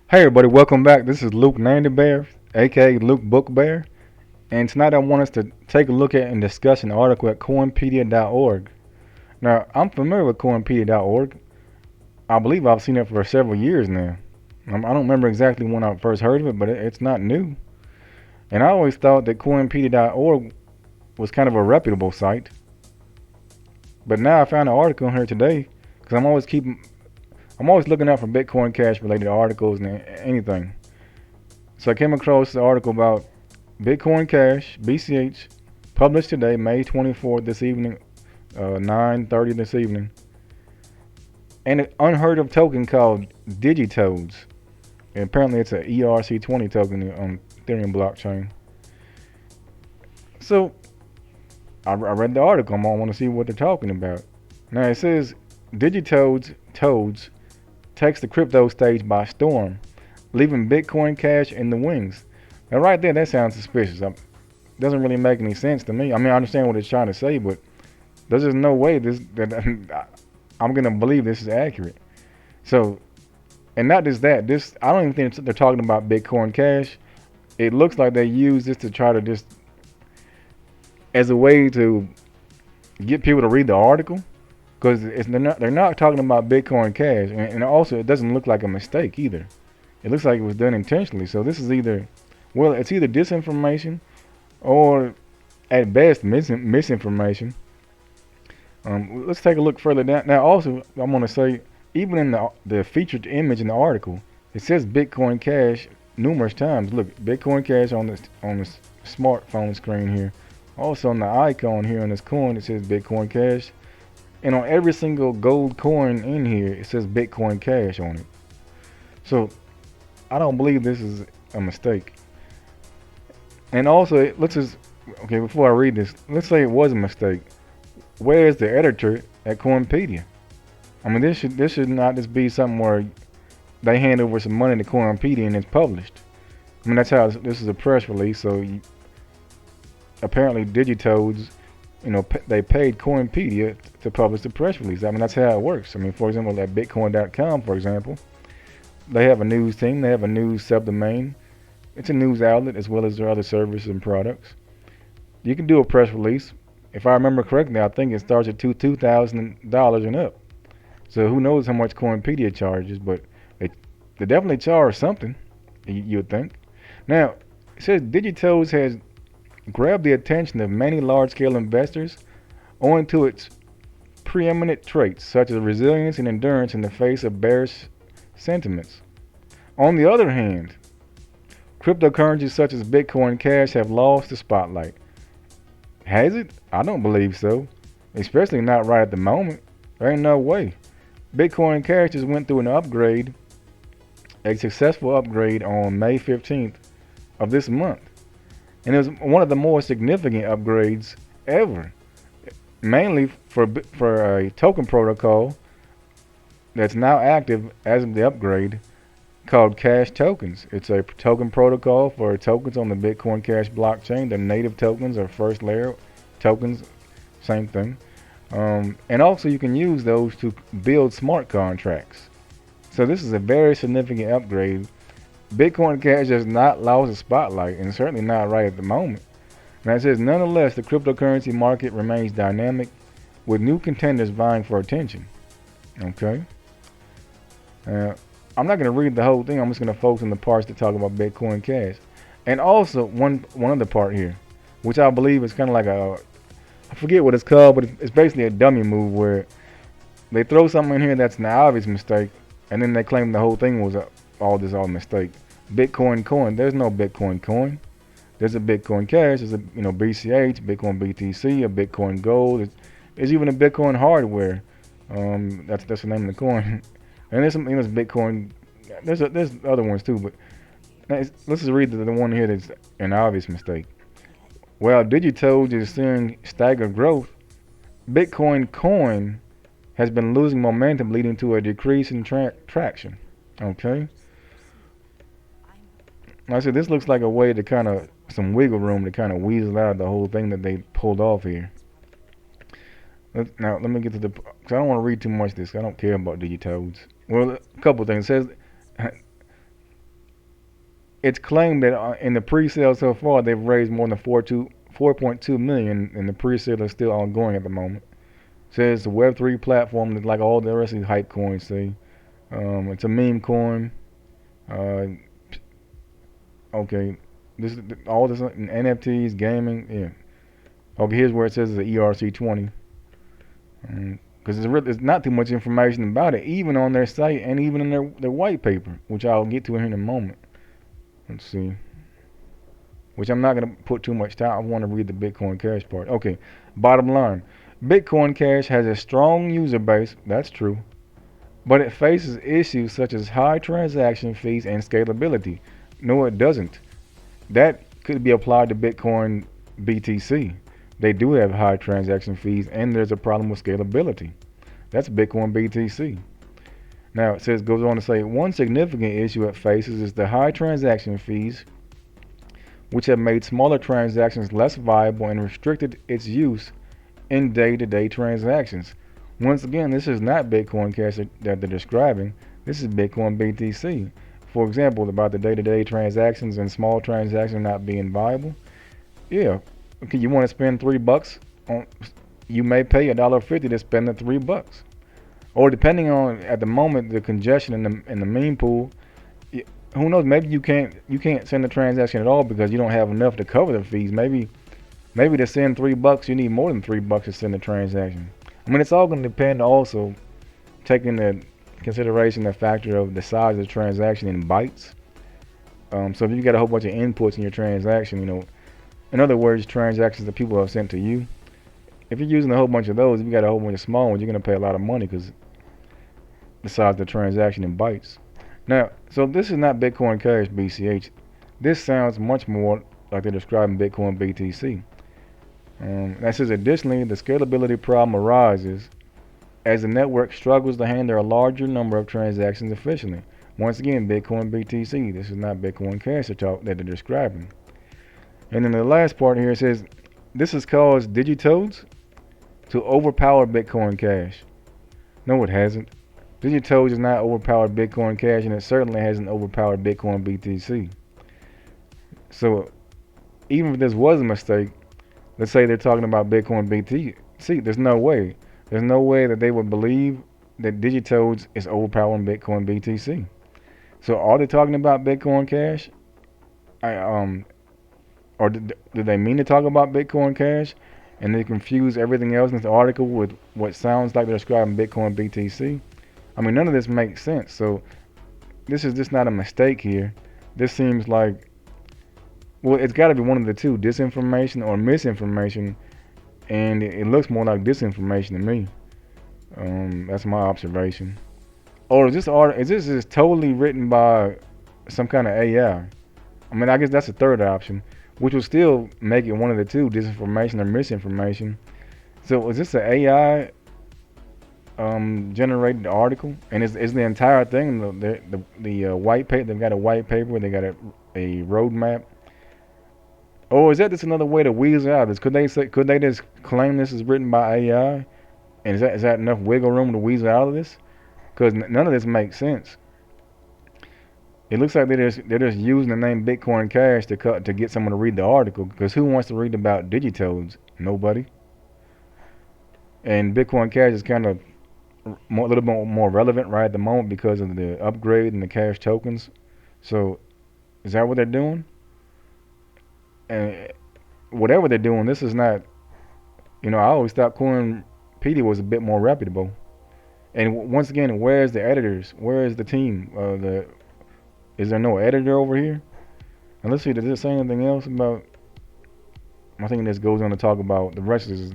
Hey everybody, welcome back. This is Luke Nandy Bear, aka Luke Book Bear, and tonight I want us to take a look at and discuss an article at coinpedia.org. Now, I'm familiar with coinpedia.org. I believe I've seen it for several years now. I don't remember exactly when I first heard of it, but it's not new. And I always thought that coinpedia.org was kind of a reputable site. But now I found an article here today because I'm always looking out for Bitcoin Cash related articles and anything. So I came across the article about Bitcoin Cash, BCH, published today, May 24th this evening, 9:30 this evening, and an unheard of token called DigiToads. And apparently it's a ERC20 token on Ethereum blockchain. So I read the article. I want to see what they're talking about. Now it says DigiToads takes the crypto stage by storm, leaving Bitcoin Cash in the wings. Now right there, that sounds suspicious. Doesn't really make any sense to me. I mean, I understand what it's trying to say, but there's just no way that I'm gonna believe this is accurate. So, and not just that, this I don't even think they're talking about Bitcoin Cash. It looks like they use this to try to just as a way to get people to read the article because they're not talking about Bitcoin Cash, and also it doesn't look like a mistake either. It looks like it was done intentionally. So this is it's either disinformation or at best misinformation. Let's take a look further down. Now, also, I'm going to say, even in the featured image in the article, it says Bitcoin Cash numerous times. Look, Bitcoin Cash on the smartphone screen here. Also on the icon here on this coin, it says Bitcoin Cash, and on every single gold coin in here, it says Bitcoin Cash on it. So I don't believe this is a mistake. And also, let's just okay before I read this, let's say it was a mistake. Where is the editor at Coinpedia? I mean, this should not just be something where they hand over some money to Coinpedia and it's published. I mean, that's how this is a press release. So apparently, DigiToads, they paid Coinpedia to publish the press release. I mean, that's how it works. I mean, for example, at Bitcoin.com, for example, they have a news team. They have a news subdomain. It's a news outlet as well as their other services and products. You can do a press release. If I remember correctly, I think it starts at $2,000 and up. So who knows how much Coinpedia charges, but they definitely charge something, you would think. Now, it says DigiToads has grabbed the attention of many large-scale investors owing to its preeminent traits such as resilience and endurance in the face of bearish sentiments. On the other hand, cryptocurrencies such as Bitcoin Cash have lost the spotlight. Has it? I don't believe so. Especially not right at the moment. There ain't no way. Bitcoin Cash just went through an upgrade, a successful upgrade on May 15th of this month. And it was one of the more significant upgrades ever. Mainly for a token protocol that's now active as of the upgrade called Cash Tokens. It's a token protocol for tokens on the Bitcoin Cash blockchain. The native tokens are first layer tokens, same thing. And also you can use those to build smart contracts. So this is a very significant upgrade. Bitcoin Cash has not lost the spotlight, and certainly not right at the moment. And it says, nonetheless, the cryptocurrency market remains dynamic, with new contenders vying for attention. Okay. I'm not going to read the whole thing. I'm just going to focus on the parts that talk about Bitcoin Cash. And also one other part here, which I believe is kind of like I forget what it's called, but it's basically a dummy move where they throw something in here that's an obvious mistake, and then they claim the whole thing was all mistake. Bitcoin coin. There's no Bitcoin coin. There's a Bitcoin Cash. There's a BCH, Bitcoin BTC, a Bitcoin Gold. There's even a Bitcoin hardware. That's the name of the coin. And there's some there's Bitcoin. There's other ones too, but let's just read the one here that's an obvious mistake. While DigiToads is seeing staggered growth, Bitcoin coin has been losing momentum, leading to a decrease in traction. Okay. Like I said, this looks like a way to kind of some wiggle room to kind of weasel out the whole thing that they pulled off here. Now let me get to because I don't want to read too much of this. I don't care about DigiToads. Well, a couple of things. It says It's claimed that in the pre-sale so far, they've raised more than 4.2 million, and the pre-sale is still ongoing at the moment. Says the Web3 platform is like all the rest of these hype coins say. It's a meme coin. Uh, okay, this all this NFTs, gaming. Yeah. Okay, here's where it says it's a ERC20. Because there's not too much information about it, even on their site and even in their white paper, which I'll get to here in a moment. Let's see. Which I'm not going to put too much time. I want to read the Bitcoin Cash part. Okay, bottom line. Bitcoin Cash has a strong user base, that's true, but it faces issues such as high transaction fees and scalability. No, it doesn't. That could be applied to Bitcoin BTC. They do have high transaction fees, and there's a problem with scalability. That's Bitcoin BTC. Now, it goes on to say, one significant issue it faces is the high transaction fees, which have made smaller transactions less viable and restricted its use in day-to-day transactions. Once again, this is not Bitcoin Cash that they're describing. This is Bitcoin BTC. For example, about the day-to-day transactions and small transactions not being viable. Yeah, okay, you want to spend $3 on, you may pay $1.50 to spend the $3. Or depending on at the moment the congestion in the meme pool, who knows? Maybe you can't send a transaction at all because you don't have enough to cover the fees. Maybe to send $3 you need more than $3 to send a transaction. I mean, it's all going to depend also, taking into consideration the factor of the size of the transaction in bytes. So if you got a whole bunch of inputs in your transaction, in other words, transactions that people have sent to you, if you're using a whole bunch of those, if you got a whole bunch of small ones, you're going to pay a lot of money because the size of the transaction in bytes. Now, so this is not Bitcoin Cash BCH. This sounds much more like they're describing Bitcoin BTC. That says, additionally, the scalability problem arises as the network struggles to handle a larger number of transactions efficiently. Once again, Bitcoin BTC. This is not Bitcoin Cash that they're describing. And then the last part here says, this has caused DigiToads to overpower Bitcoin Cash. No, it hasn't. DigiToads has not overpowered Bitcoin Cash, and it certainly hasn't overpowered Bitcoin BTC. So even if this was a mistake, let's say they're talking about Bitcoin BTC, there's no way. There's no way that they would believe that DigiToads is overpowering Bitcoin BTC. So are they talking about Bitcoin Cash? Or do they mean to talk about Bitcoin Cash, and they confuse everything else in this article with what sounds like they're describing Bitcoin BTC? I mean, none of this makes sense. So this is just not a mistake here. This seems like, well, it's got to be one of the two, disinformation or misinformation, and it looks more like disinformation to me. That's my observation. Or is this just totally written by some kind of AI? I mean, I guess that's the third option, which will still make it one of the two, disinformation or misinformation. So is this an AI generated article? And is the entire thing the white paper? They've got a white paper. They got a roadmap. Or is that just another way to weasel out of this? Could they just claim this is written by AI? And is that enough wiggle room to weasel out of this? Because none of this makes sense. It looks like they're just using the name Bitcoin Cash to get someone to read the article. Because who wants to read about DigiToads? Nobody. And Bitcoin Cash is kind of a little bit more relevant right at the moment because of the upgrade and the cash tokens. So is that what they're doing? And whatever they're doing, this is not. I always thought Coinpedia was a bit more reputable. And once again, where's the editors? Where is the team? Is there no editor over here? And let's see, does it say anything else about? I think this goes on to talk about the rest is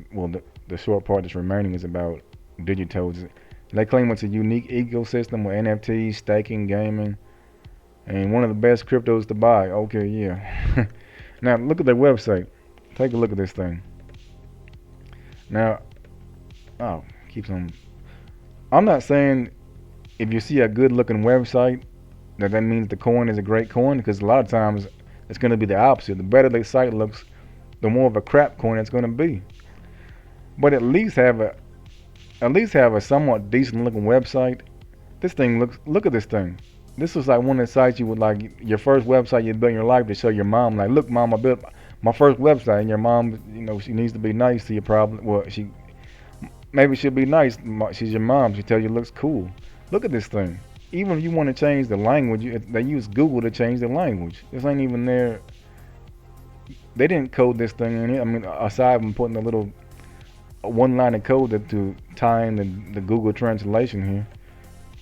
the short part that's remaining is about DigiToads. They claim it's a unique ecosystem with NFTs, staking, gaming, and one of the best cryptos to buy. Okay, yeah. Now look at their website. Take a look at this thing. Now, keeps on. I'm not saying if you see a good-looking website that means the coin is a great coin, because a lot of times it's going to be the opposite. The better the site looks, the more of a crap coin it's going to be. But at least have a somewhat decent-looking website. This thing look at this thing. This was like one of the sites you would like your first website you built in your life to show your mom, like, look, mom, I built my first website, and your mom, she needs to be nice to you. Probably, well, maybe she'll be nice. She's your mom. She tell you it looks cool. Look at this thing. Even if you want to change the language, they use Google to change the language. This ain't even there. They didn't code this thing in here. I mean, aside from putting a little one line of code to tie in the Google translation here.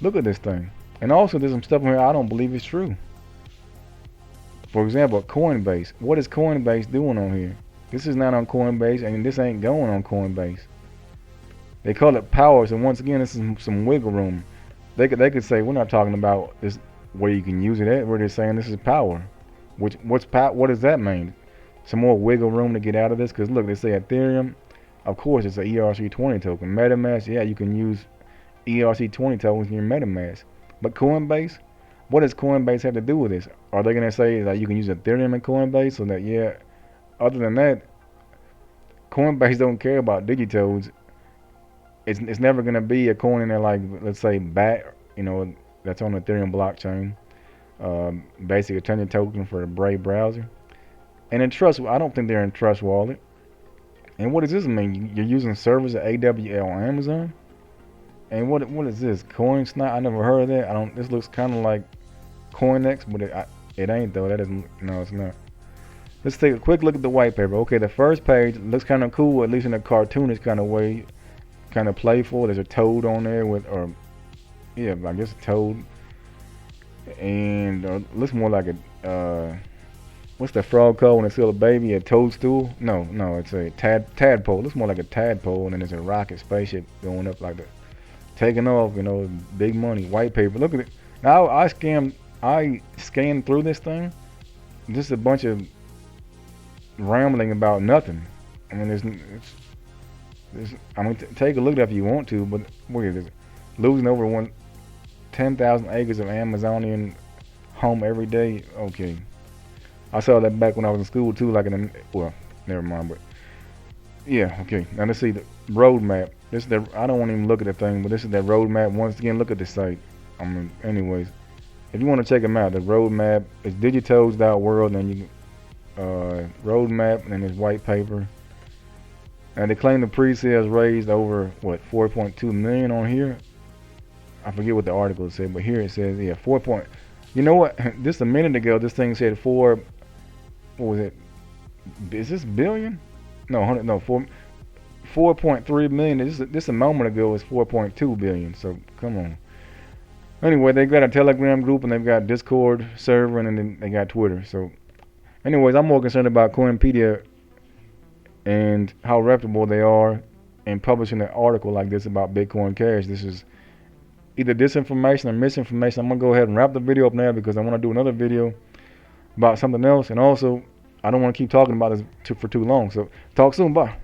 Look at this thing. And also, there's some stuff in here I don't believe is true. For example, Coinbase. What is Coinbase doing on here? This is not on Coinbase, and this ain't going on Coinbase. They call it power, so once again, this is some wiggle room. They could say we're not talking about this where you can use it at. We're just saying this is power. What does that mean? Some more wiggle room to get out of this? Because look, they say Ethereum. Of course, it's an ERC20 token. MetaMask, yeah, you can use ERC20 tokens in your MetaMask. But Coinbase, what does Coinbase have to do with this? Are they gonna say that you can use Ethereum in Coinbase? So that, yeah. Other than that, Coinbase don't care about DigiToads. It's never gonna be a coin in there like, let's say, BAT, that's on the Ethereum blockchain. Basic attention token for the Brave browser. And in Trust, I don't think they're in Trust Wallet. And what does this mean? You're using servers at AWS on Amazon? And what is this? CoinSnap? I never heard of that. This looks kind of like CoinX, but it ain't though. That isn't. No, it's not. Let's take a quick look at the white paper. Okay, the first page looks kind of cool, at least in a cartoonish kind of way, kind of playful. There's a toad on there I guess a toad, and looks more like a what's the frog called when it's still a baby? A toadstool? No, it's a tadpole. Looks more like a tadpole, and then there's a rocket spaceship going up like that, taking off. Big money. White paper. Look at it. Now I scanned through this thing. Just a bunch of rambling about nothing. I mean, take a look at it if you want to, but what is it? Losing over 10,000 acres of Amazonian home every day. Okay. I saw that back when I was in school too, never mind, but yeah, okay. Now let's see the roadmap. I don't want to even look at the thing, but this is the roadmap. Once again, look at the site. Anyways, if you want to check them out, the roadmap is digitoads.world, and you roadmap, and then there's white paper. And they claim the pre-sales raised over 4.2 million on here. I forget what the article said, but here it says 4. You know what? Just a minute ago, this thing said 4. What was it? Is this billion? No, 100. No, 4.3 million. This a moment ago was 4.2 billion. So come on. Anyway, they got a Telegram group, and they've got Discord server, and then they got Twitter. So, anyways, I'm more concerned about Coinpedia and how reputable they are in publishing an article like this about Bitcoin Cash. This is either disinformation or misinformation. I'm gonna go ahead and wrap the video up now because I want to do another video about something else, and also I don't want to keep talking about this for too long. So talk soon. Bye.